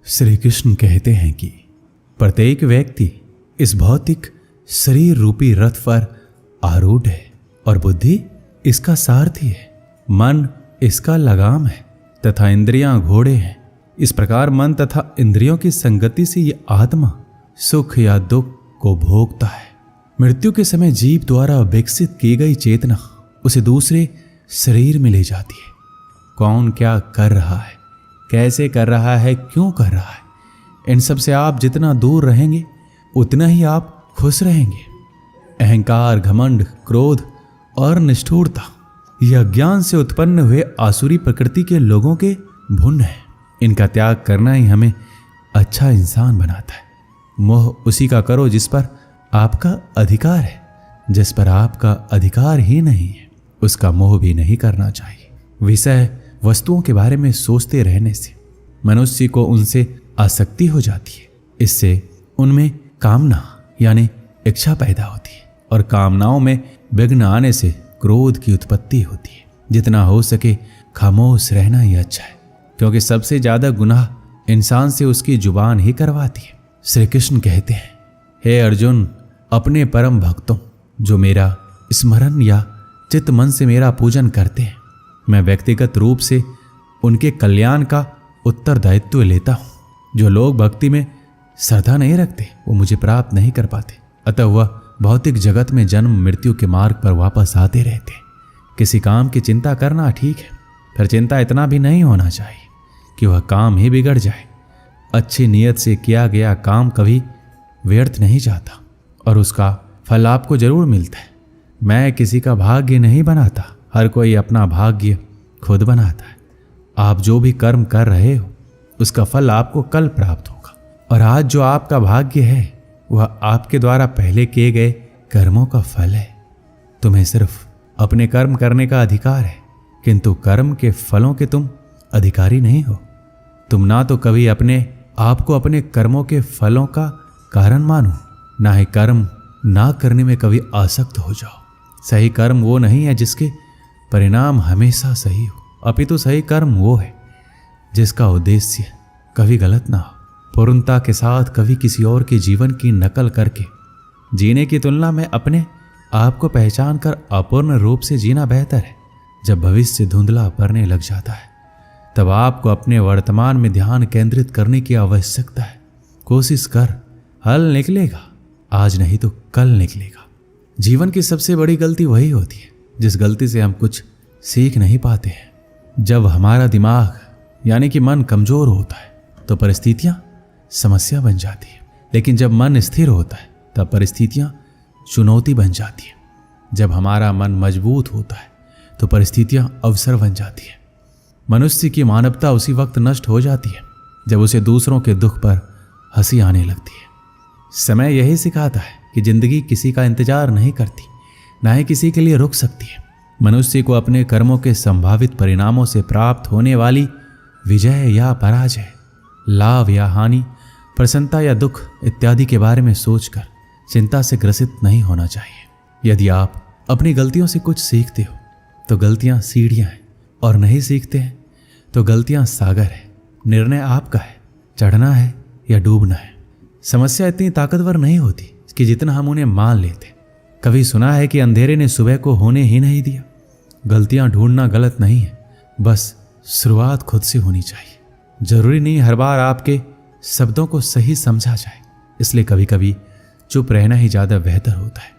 श्री कृष्ण कहते हैं कि प्रत्येक व्यक्ति इस भौतिक शरीर रूपी रथ पर आरूढ़ है और बुद्धि इसका सारथी है। मन इसका लगाम है तथा इंद्रियां घोड़े हैं। इस प्रकार मन तथा इंद्रियों की संगति से ये आत्मा सुख या दुख को भोगता है। मृत्यु के समय जीव द्वारा विकसित की गई चेतना उसे दूसरे शरीर में ले जाती है। कौन क्या कर रहा है, कैसे कर रहा है, क्यों कर रहा है, इन सब से आप जितना दूर रहेंगे उतना ही आप खुश रहेंगे। अहंकार, घमंड, क्रोध और निष्ठुरता यह अज्ञान से उत्पन्न हुए आसुरी प्रकृति के लोगों के भुन है। इनका त्याग करना ही हमें अच्छा इंसान बनाता है। मोह उसी का करो जिस पर आपका अधिकार है। जिस पर आपका अधिकार ही नहीं है उसका मोह भी नहीं करना चाहिए। विषय वस्तुओं के बारे में सोचते रहने से मनुष्य को उनसे आसक्ति हो जाती है। इससे उनमें कामना यानी इच्छा पैदा होती है और कामनाओं में विघ्न आने से क्रोध की उत्पत्ति होती है। जितना हो सके खामोश रहना ही अच्छा है, क्योंकि सबसे ज्यादा गुनाह इंसान से उसकी जुबान ही करवाती है। श्री कृष्ण कहते हैं, हे अर्जुन, अपने परम भक्तों जो मेरा स्मरण या चित्त मन से मेरा पूजन करते हैं, मैं व्यक्तिगत रूप से उनके कल्याण का उत्तरदायित्व लेता हूं। जो लोग भक्ति में श्रद्धा नहीं रखते वो मुझे प्राप्त नहीं कर पाते, अतः वह भौतिक जगत में जन्म मृत्यु के मार्ग पर वापस आते रहते। किसी काम की चिंता करना ठीक है, फिर चिंता इतना भी नहीं होना चाहिए कि वह काम ही बिगड़ जाए। अच्छी नीयत से किया गया काम कभी व्यर्थ नहीं जाता और उसका फल आपको जरूर मिलता है। मैं किसी का भाग्य नहीं बनाता, हर कोई अपना भाग्य खुद बनाता है। आप जो भी कर्म कर रहे हो उसका फल आपको कल प्राप्त होगा, और आज जो आपका भाग्य है वह आपके द्वारा पहले किए गए कर्मों का फल है। तुम्हें सिर्फ अपने कर्म करने का अधिकार है, किंतु कर्म के फलों के तुम अधिकारी नहीं हो। तुम ना तो कभी अपने आप को अपने कर्मों के फलों का कारण मानो, ना ही कर्म ना करने में कभी आसक्त हो जाओ। सही कर्म वो नहीं है जिसके परिणाम हमेशा सही हो, अपितु सही कर्म वो है जिसका उद्देश्य कभी गलत ना हो। पूर्णता के साथ कभी किसी और के जीवन की नकल करके जीने की तुलना में अपने आप को पहचान कर अपूर्ण रूप से जीना बेहतर है। जब भविष्य धुंधला पड़ने लग जाता है तब आपको अपने वर्तमान में ध्यान केंद्रित करने की आवश्यकता है। कोशिश कर, हल निकलेगा, आज नहीं तो कल निकलेगा। जीवन की सबसे बड़ी गलती वही होती है जिस गलती से हम कुछ सीख नहीं पाते हैं। जब हमारा दिमाग यानी कि मन कमजोर होता है तो परिस्थितियां समस्या बन जाती है, लेकिन जब मन स्थिर होता है तब परिस्थितियां चुनौती बन जाती है। जब हमारा मन मजबूत होता है तो परिस्थितियां अवसर बन जाती है। मनुष्य की मानवता उसी वक्त नष्ट हो जाती है जब उसे दूसरों के दुख पर हंसी आने लगती है। समय यही सिखाता है कि जिंदगी किसी का इंतजार नहीं करती, ना ही किसी के लिए रुक सकती है। मनुष्य को अपने कर्मों के संभावित परिणामों से प्राप्त होने वाली विजय या पराजय, लाभ या हानि, प्रसन्नता या दुख इत्यादि के बारे में सोचकर चिंता से ग्रसित नहीं होना चाहिए। यदि आप अपनी गलतियों से कुछ सीखते हो तो गलतियां सीढ़ियां हैं, और नहीं सीखते हैं तो गलतियां सागर है। निर्णय आपका है, चढ़ना है या डूबना है। समस्या इतनी ताकतवर नहीं होती कि जितना हम उन्हें मान लेते। कभी सुना है कि अंधेरे ने सुबह को होने ही नहीं दिया। गलतियां ढूंढना गलत नहीं है, बस शुरुआत खुद से होनी चाहिए। जरूरी नहीं हर बार आपके शब्दों को सही समझा जाए, इसलिए कभी कभी चुप रहना ही ज्यादा बेहतर होता है।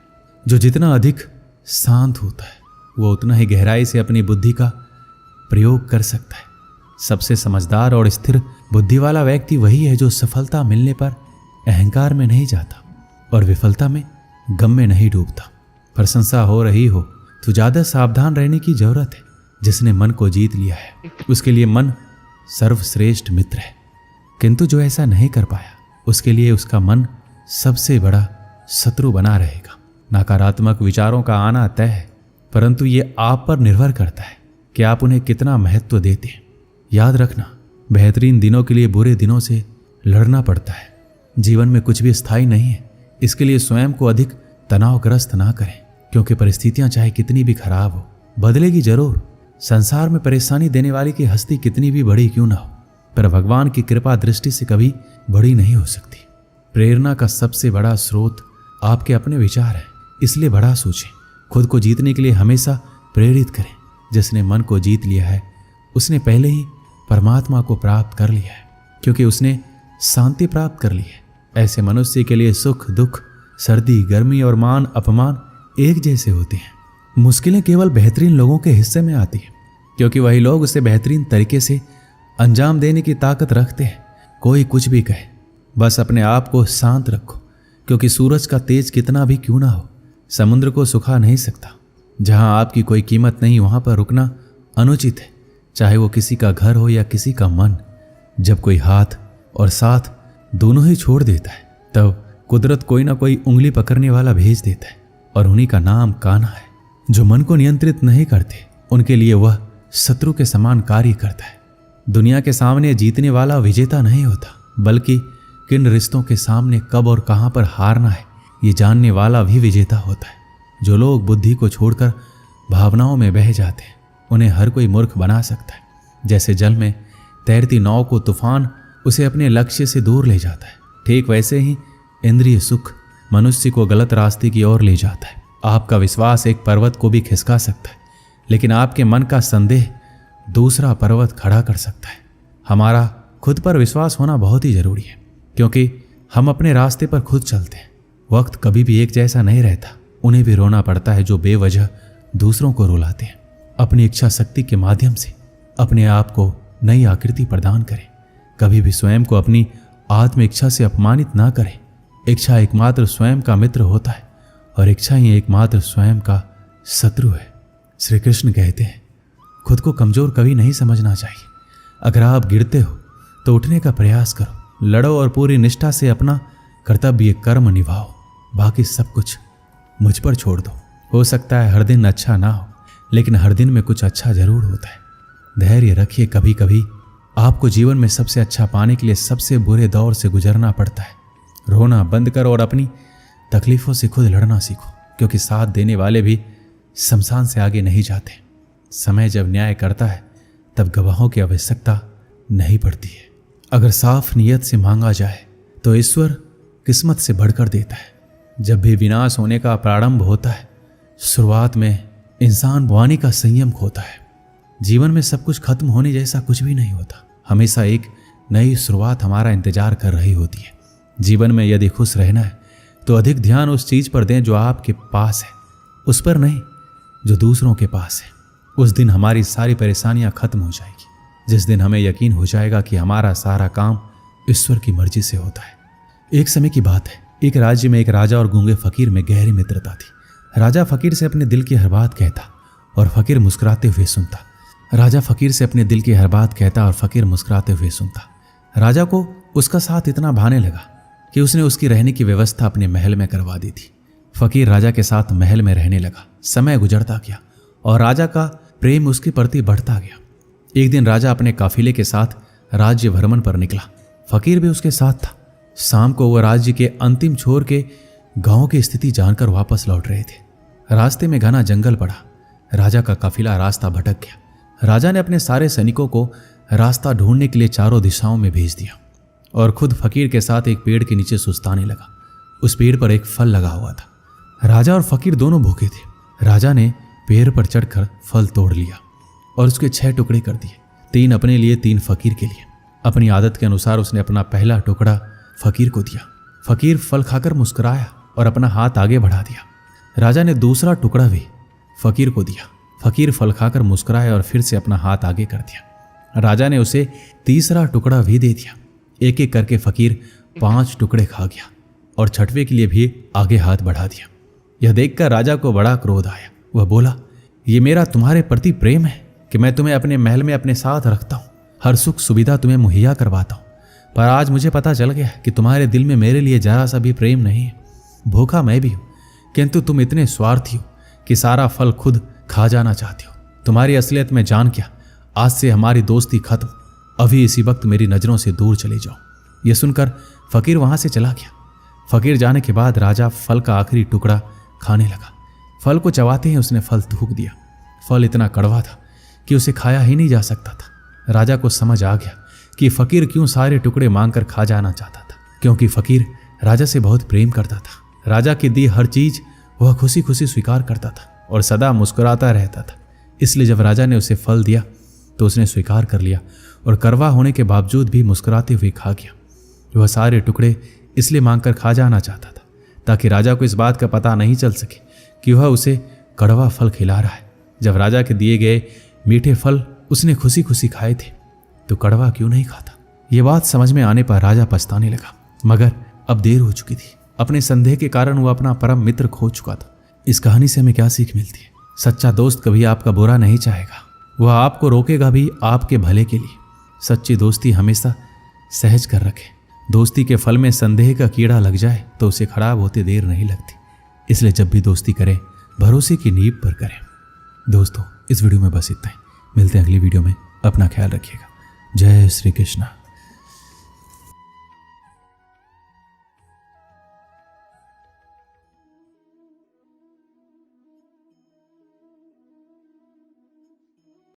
जो जितना अधिक शांत होता है वो उतना ही गहराई से अपनी बुद्धि का प्रयोग कर सकता है। सबसे समझदार और स्थिर बुद्धि वाला व्यक्ति वही है जो सफलता मिलने पर अहंकार में नहीं जाता और विफलता में गम में नहीं डूबता। प्रशंसा हो रही हो तो ज्यादा सावधान रहने की जरूरत है। जिसने मन को जीत लिया है उसके लिए मन सर्वश्रेष्ठ मित्र है, किंतु जो ऐसा नहीं कर पाया उसके लिए उसका मन सबसे बड़ा शत्रु बना रहेगा। नकारात्मक विचारों का आना तय है, परंतु ये आप पर निर्भर करता है कि आप उन्हें कितना महत्व देते हैं। याद रखना, बेहतरीन दिनों के लिए बुरे दिनों से लड़ना पड़ता है। जीवन में कुछ भी स्थायी नहीं है, इसके लिए स्वयं को अधिक तनावग्रस्त ना करें, क्योंकि परिस्थितियां चाहे कितनी भी खराब हो बदलेगी जरूर। संसार में परेशानी देने वाली की हस्ती कितनी भी बड़ी क्यों ना हो, पर भगवान की कृपा दृष्टि से कभी बड़ी नहीं हो सकती। प्रेरणा का सबसे बड़ा स्रोत आपके अपने विचार है, इसलिए बड़ा सोचें। खुद को जीतने के लिए हमेशा प्रेरित करें। जिसने मन को जीत लिया है उसने पहले ही परमात्मा को प्राप्त कर लिया है, क्योंकि उसने शांति प्राप्त कर ली है। ऐसे मनुष्य के लिए सुख दुख, सर्दी गर्मी और मान अपमान एक जैसे होते हैं। मुश्किलें केवल बेहतरीन लोगों के हिस्से में आती हैं, क्योंकि वही लोग उसे बेहतरीन तरीके से अंजाम देने की ताकत रखते हैं। कोई कुछ भी कहे, बस अपने आप को शांत रखो, क्योंकि सूरज का तेज कितना भी क्यों ना हो, समुद्र को सुखा नहीं सकता। जहां आपकी कोई कीमत नहीं, वहां पर रुकना अनुचित है, चाहे वो किसी का घर हो या किसी का मन। जब कोई हाथ और साथ दोनों ही छोड़ देता है, तब कुदरत कोई ना कोई उंगली पकड़ने वाला भेज देता है, और उन्हीं का नाम कान्हा है। जो मन को नियंत्रित नहीं करते, उनके लिए वह शत्रु के समान कार्य करता है। दुनिया के सामने जीतने वाला विजेता नहीं होता, बल्कि किन रिश्तों के सामने कब और कहां पर हारना है, ये जानने वाला भी विजेता होता है। जो लोग बुद्धि को छोड़कर भावनाओं में बह जाते हैं, उन्हें हर कोई मूर्ख बना सकता है। जैसे जल में तैरती नाव को तूफान उसे अपने लक्ष्य से दूर ले जाता है, ठीक वैसे ही इंद्रिय सुख मनुष्य को गलत रास्ते की ओर ले जाता है। आपका विश्वास एक पर्वत को भी खिसका सकता है, लेकिन आपके मन का संदेह दूसरा पर्वत खड़ा कर सकता है। हमारा खुद पर विश्वास होना बहुत ही जरूरी है, क्योंकि हम अपने रास्ते पर खुद चलते हैं। वक्त कभी भी एक जैसा नहीं रहता। उन्हें भी रोना पड़ता है जो बेवजह दूसरों को रुलाते हैं। अपनी इच्छा शक्ति के माध्यम से अपने आप को नई आकृति प्रदान करें। कभी भी स्वयं को अपनी आत्म इच्छा से अपमानित ना करें। इच्छा एकमात्र स्वयं का मित्र होता है, और इच्छा ही एकमात्र स्वयं का शत्रु है। श्री कृष्ण कहते हैं, खुद को कमजोर कभी नहीं समझना चाहिए। अगर आप गिरते हो तो उठने का प्रयास करो, लड़ो और पूरी निष्ठा से अपना कर्तव्य कर्म निभाओ। बाकी सब कुछ मुझ पर छोड़ दो। हो सकता है हर दिन अच्छा ना हो, लेकिन हर दिन में कुछ अच्छा जरूर होता है। धैर्य रखिए। कभी कभी आपको जीवन में सबसे अच्छा पाने के लिए सबसे बुरे दौर से गुजरना पड़ता है। रोना बंद करो और अपनी तकलीफों से खुद लड़ना सीखो, क्योंकि साथ देने वाले भी शमशान से आगे नहीं जाते। समय जब न्याय करता है, तब गवाहों की आवश्यकता नहीं पड़ती है। अगर साफ नियत से मांगा जाए तो ईश्वर किस्मत से बढ़कर देता है। जब भी विनाश होने का प्रारंभ होता है, शुरुआत में इंसान वाणी का संयम खोता है। जीवन में सब कुछ खत्म होने जैसा कुछ भी नहीं होता। हमेशा एक नई शुरुआत हमारा इंतजार कर रही होती है। जीवन में यदि खुश रहना है तो अधिक ध्यान उस चीज पर दें जो आपके पास है, उस पर नहीं जो दूसरों के पास है। उस दिन हमारी सारी परेशानियां खत्म हो जाएगी, जिस दिन हमें यकीन हो जाएगा कि हमारा सारा काम ईश्वर की मर्जी से होता है। एक समय की बात है, एक राज्य में एक राजा और गूंगे फकीर में गहरी मित्रता थी। राजा फकीर से अपने दिल की हर बात कहता और फकीर मुस्कुराते हुए सुनता। राजा फकीर से अपने दिल की हर बात कहता और फकीर मुस्कुराते हुए सुनता। राजा को उसका साथ इतना भाने लगा कि उसने उसकी रहने की व्यवस्था अपने महल में करवा दी थी। फकीर राजा के साथ महल में रहने लगा। समय गुजरता गया और राजा का प्रेम उसके प्रति बढ़ता गया। एक दिन राजा अपने काफिले के साथ राज्य भ्रमण पर निकला। फकीर भी उसके साथ था। शाम को वह राज्य के अंतिम छोर के गांव की स्थिति जानकर वापस लौट रहे थे। रास्ते में घना जंगल पड़ा। राजा का काफिला रास्ता भटक गया। राजा ने अपने सारे सैनिकों को रास्ता ढूंढने के लिए चारों दिशाओं में भेज दिया और खुद फकीर के साथ एक पेड़ के नीचे सुस्ताने लगा। उस पेड़ पर एक फल लगा हुआ था। राजा और फकीर दोनों भूखे थे। राजा ने पेड़ पर चढ़कर फल तोड़ लिया और उसके 6 टुकड़े कर दिए, 3 अपने लिए, 3 फकीर के लिए। अपनी आदत के अनुसार उसने अपना पहला टुकड़ा फकीर को दिया। फकीर फल खाकर मुस्कुराया और अपना हाथ आगे बढ़ा दिया। राजा ने दूसरा टुकड़ा भी फकीर को दिया। फकीर फल खाकर मुस्कुराया और फिर से अपना हाथ आगे कर दिया। राजा ने उसे तीसरा टुकड़ा भी दे दिया। एक एक करके फकीर 5 टुकड़े खा गया और छठवें के लिए भी आगे हाथ बढ़ा दिया। यह देखकर राजा को बड़ा क्रोध आया। वह बोला, ये मेरा तुम्हारे प्रति प्रेम है कि मैं तुम्हें अपने महल में अपने साथ रखता हूँ, हर सुख सुविधा तुम्हें मुहैया करवाता हूँ, पर आज मुझे पता चल गया कि तुम्हारे दिल में मेरे लिए जरा सा भी प्रेम नहीं है। भूखा मैं भी हूँ, किंतु तुम इतने स्वार्थी हो कि सारा फल खुद खा जाना चाहते हो। तुम्हारी असलियत में जान क्या, आज से हमारी दोस्ती खत्म। अभी इसी वक्त मेरी नजरों से दूर चले जाओ। यह सुनकर फकीर वहां से चला गया। फकीर जाने के बाद राजा फल का आखिरी टुकड़ा खाने लगा। फल को चबाते ही उसने फल थूक दिया। फल इतना कड़वा था कि उसे खाया ही नहीं जा सकता था। राजा को समझ आ गया कि फकीर क्यों सारे टुकड़े मांगकर खा जाना चाहता था, क्योंकि फकीर राजा से बहुत प्रेम करता था। राजा की दी हर चीज वह खुशी खुशी स्वीकार करता था और सदा मुस्कुराता रहता था। इसलिए जब राजा ने उसे फल दिया तो उसने स्वीकार कर लिया और कड़वा होने के बावजूद भी मुस्कुराते हुए खा गया। वह सारे टुकड़े इसलिए मांगकर खा जाना चाहता था ताकि राजा को इस बात का पता नहीं चल सके कि वह उसे कड़वा फल खिला रहा है। जब राजा के दिए गए मीठे फल उसने खुशी खुशी खाए थे तो कड़वा क्यों नहीं खाता। ये बात समझ में आने पर राजा पछताने लगा, मगर अब देर हो चुकी थी। अपने संदेह के कारण वह अपना परम मित्र खो चुका था। इस कहानी से हमें क्या सीख मिलती है? सच्चा दोस्त कभी आपका बुरा नहीं चाहेगा, वह आपको रोकेगा भी आपके भले के लिए। सच्ची दोस्ती हमेशा सहज कर रखे। दोस्ती के फल में संदेह का कीड़ा लग जाए तो उसे खराब होते देर नहीं लगती। इसलिए जब भी दोस्ती करें भरोसे की नींव पर करें। दोस्तों, इस वीडियो में बस इतना ही। मिलते हैं अगली वीडियो में। अपना ख्याल रखिएगा। जय श्री कृष्ण।